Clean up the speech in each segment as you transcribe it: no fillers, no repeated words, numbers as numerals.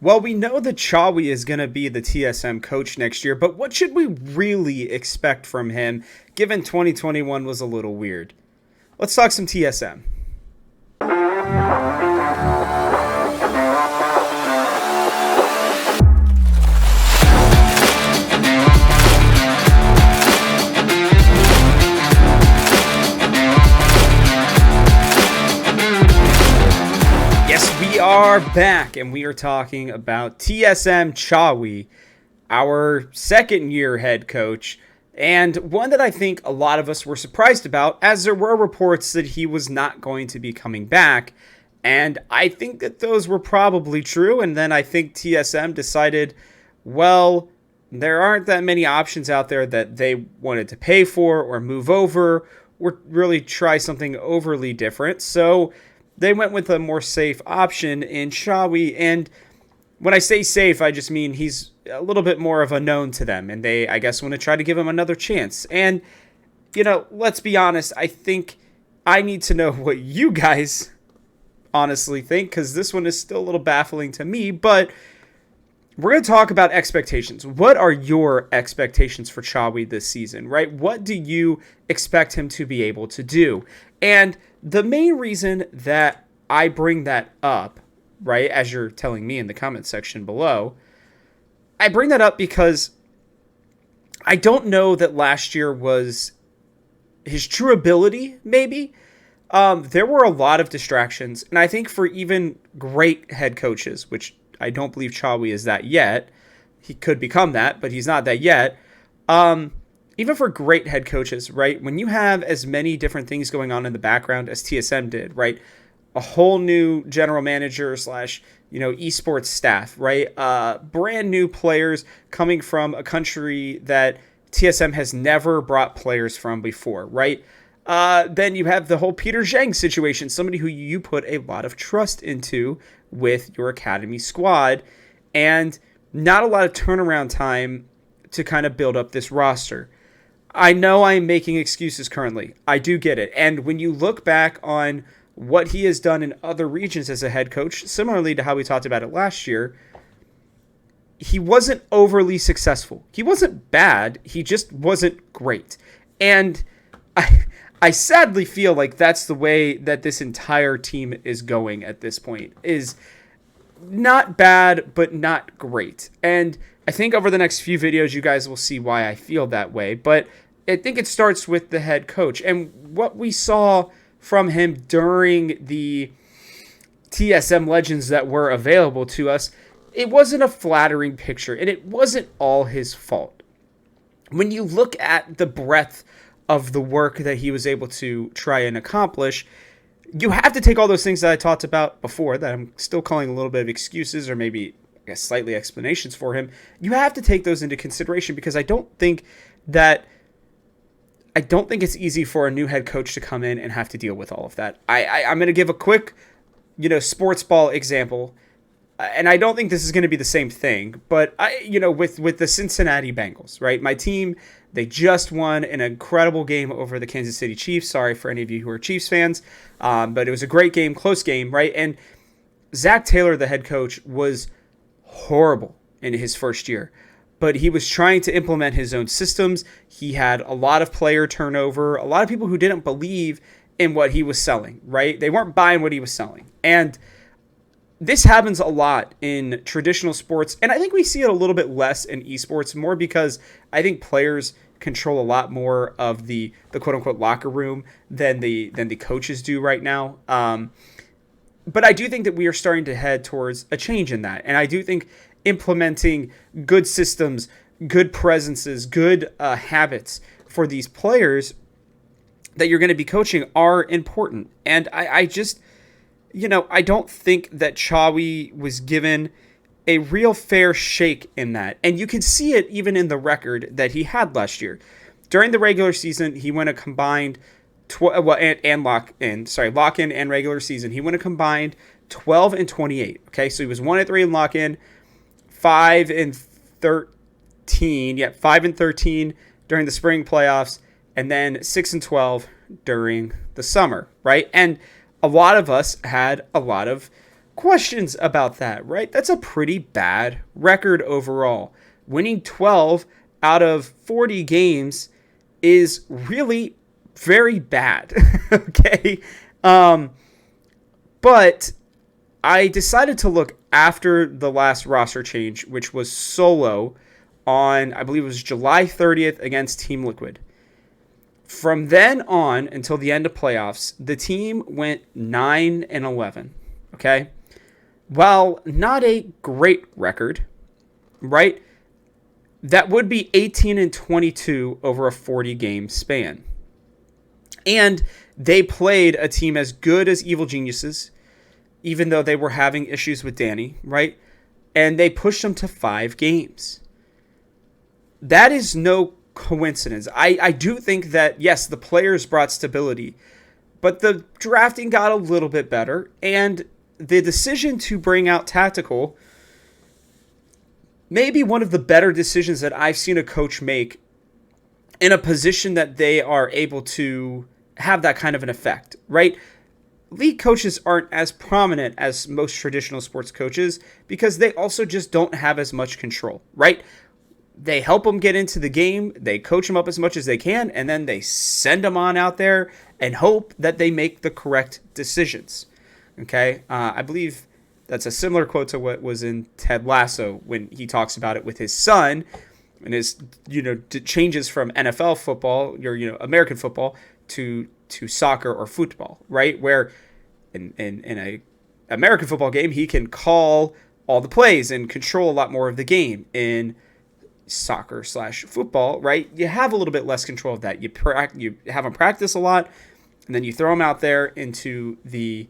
Well, we know that Chawy is going to be the TSM coach next year, but what should we really expect from him given 2021 was a little weird? Let's talk some TSM. Yes, we are back, and we are talking about TSM Chawy, our second year head coach, and one that I think a lot of us were surprised about, as there were reports that he was not going to be coming back. And I think that those were probably true. And then I think TSM decided, well, there aren't that many options out there that they wanted to pay for or move over or really try something overly different. So they went with a more safe option in Chawy. And when I say safe, I just mean he's a little bit more of a known to them, and they, I guess, want to try to give him another chance. And, let's be honest, I think I need to know what you guys honestly think, because this one is still a little baffling to me, but we're going to talk about expectations. What are your expectations for Chawy this season, right? What do you expect him to be able to do? And the main reason that I bring that up, right, as you're telling me in the comment section below, I bring that up because I don't know that last year was his true ability, maybe. There were a lot of distractions, and I think for even great head coaches, which I don't believe Chawy is that yet, he could become that, but he's not that yet. Even for great head coaches, right, when you have as many different things going on in the background as TSM did, right, a whole new general manager slash, esports staff, right? Brand new players coming from a country that TSM has never brought players from before, right? Then you have the whole Peter Zhang situation, somebody who you put a lot of trust into with your academy squad, and not a lot of turnaround time to kind of build up this roster. I know I'm making excuses currently. I do get it. And when you look back on what he has done in other regions as a head coach, similarly to how we talked about it last year, he wasn't overly successful. He wasn't bad. He just wasn't great. And I sadly feel like that's the way that this entire team is going at this point, is not bad, but not great. And I think over the next few videos, you guys will see why I feel that way. But I think it starts with the head coach. And what we saw from him during the TSM Legends that were available to us, it wasn't a flattering picture, and it wasn't all his fault. When you look at the breadth of the work that he was able to try and accomplish, you have to take all those things that I talked about before, that I'm still calling a little bit of excuses or maybe, I guess, slightly explanations for him. You have to take those into consideration, because I don't think it's easy for a new head coach to come in and have to deal with all of that. I'm going to give a quick, sports ball example, and I don't think this is going to be the same thing, but with the Cincinnati Bengals, right? My team, they just won an incredible game over the Kansas City Chiefs. Sorry for any of you who are Chiefs fans, but it was a great game, close game, right? And Zach Taylor, the head coach, was horrible in his first year, but he was trying to implement his own systems. He had a lot of player turnover, a lot of people who didn't believe in what he was selling, right? They weren't buying what he was selling. And this happens a lot in traditional sports, and I think we see it a little bit less in esports, more because I think players control a lot more of the quote-unquote locker room than the coaches do right now. But I do think that we are starting to head towards a change in that, and I do think implementing good systems, good presences, good habits for these players that you're going to be coaching are important. And I just... I don't think that Chawy was given a real fair shake in that. And you can see it even in the record that he had last year. During the regular season, he went a combined lock-in and regular season. He went a combined 12-28. Okay, so he was 1-3 in lock-in, 5-13. Yeah, 5-13 during the spring playoffs, and then 6-12 during the summer, right? And a lot of us had a lot of questions about that, right? That's a pretty bad record overall. Winning 12 out of 40 games is really very bad. Okay. But I decided to look after the last roster change, which was solo on, I believe it was July 30th against Team Liquid. From then on until the end of playoffs, the team went 9-11. Okay. While not a great record, right? That would be 18-22 over a 40-game span. And they played a team as good as Evil Geniuses, even though they were having issues with Danny, right? And they pushed them to 5 games. That is no coincidence. I do think that, yes, the players brought stability, but the drafting got a little bit better, and the decision to bring out Tactical may be one of the better decisions that I've seen a coach make in a position that they are able to have that kind of an effect, right? League coaches aren't as prominent as most traditional sports coaches because they also just don't have as much control, right? They help them get into the game, they coach them up as much as they can, and then they send them on out there and hope that they make the correct decisions. Okay? I believe that's a similar quote to what was in Ted Lasso when he talks about it with his son and his, changes from NFL football, or, American football to soccer or football, right? Where in a American football game, he can call all the plays and control a lot more of the game. In soccer/football, right? You have a little bit less control of that. You have them practice a lot, and then you throw them out there into the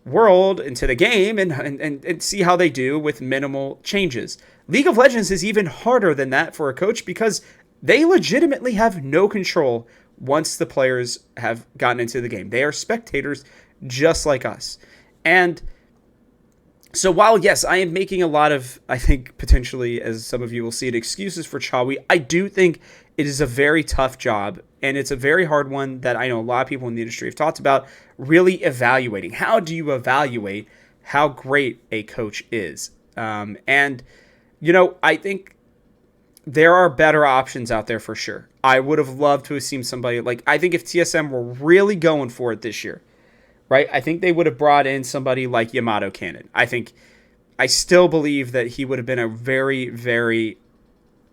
world, into the game, and see how they do with minimal changes. League of Legends is even harder than that for a coach because they legitimately have no control once the players have gotten into the game. They are spectators just like us. And so while, yes, I am making a lot of, I think, potentially, as some of you will see it, excuses for Chawy, I do think it is a very tough job, and it's a very hard one that I know a lot of people in the industry have talked about, really evaluating. How do you evaluate how great a coach is? I think there are better options out there for sure. I would have loved to have seen somebody I think if TSM were really going for it this year, right? I think they would have brought in somebody like Yamato Cannon. I still believe that he would have been a very, very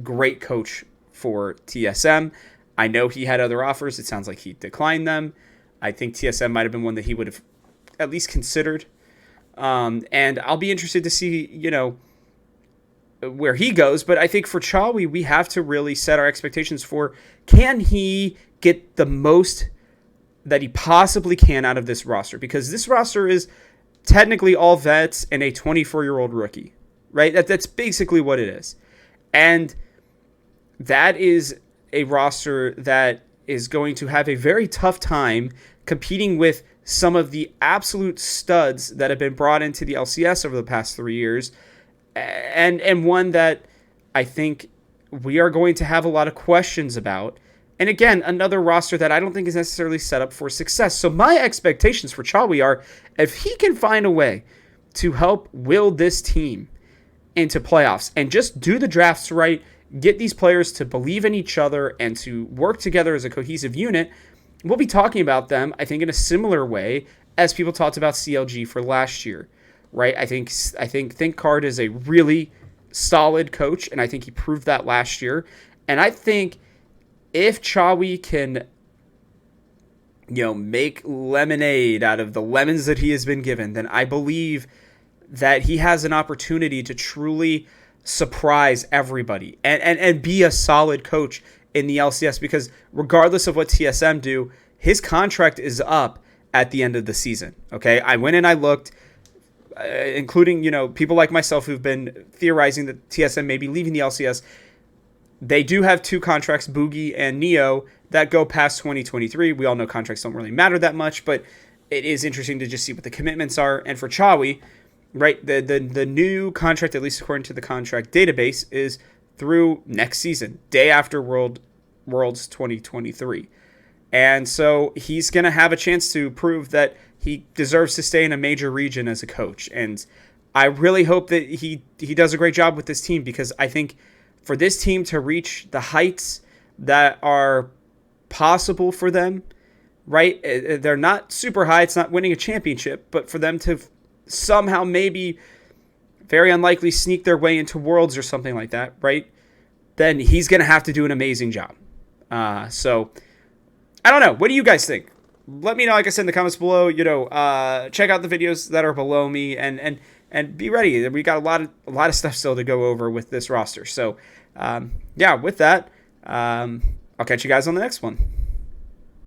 great coach for TSM. I know he had other offers. It sounds like he declined them. I think TSM might have been one that he would have at least considered. And I'll be interested to see, where he goes. But I think for Chawy, we have to really set our expectations for, can he get the most that he possibly can out of this roster? Because this roster is technically all vets and a 24-year-old rookie, right? That's basically what it is. And that is a roster that is going to have a very tough time competing with some of the absolute studs that have been brought into the LCS over the past 3 years, and one that I think we are going to have a lot of questions about. And again, another roster that I don't think is necessarily set up for success. So my expectations for Chawy are, if he can find a way to help will this team into playoffs and just do the drafts right, get these players to believe in each other and to work together as a cohesive unit, we'll be talking about them, I think, in a similar way as people talked about CLG for last year, right? I think ThinkCard is a really solid coach, and I think he proved that last year. And I think if Chawy can, make lemonade out of the lemons that he has been given, then I believe that he has an opportunity to truly surprise everybody and be a solid coach in the LCS, because regardless of what TSM do, his contract is up at the end of the season. Okay, I went and I looked, including people like myself who've been theorizing that TSM may be leaving the LCS. They do have 2 contracts, Boogie and Neo, that go past 2023. We all know contracts don't really matter that much, but it is interesting to just see what the commitments are. And for Chawy, right, the new contract, at least according to the contract database, is through next season, day after Worlds 2023. And so he's going to have a chance to prove that he deserves to stay in a major region as a coach. And I really hope that he does a great job with this team, because I think for this team to reach the heights that are possible for them, right? They're not super high. It's not winning a championship, but for them to somehow maybe very unlikely sneak their way into Worlds or something like that, right? Then he's going to have to do an amazing job. So I don't know. What do you guys think? Let me know, like I said, in the comments below. Check out the videos that are below me, and be ready. We got a lot of stuff still to go over with this roster. So, yeah, with that, I'll catch you guys on the next one.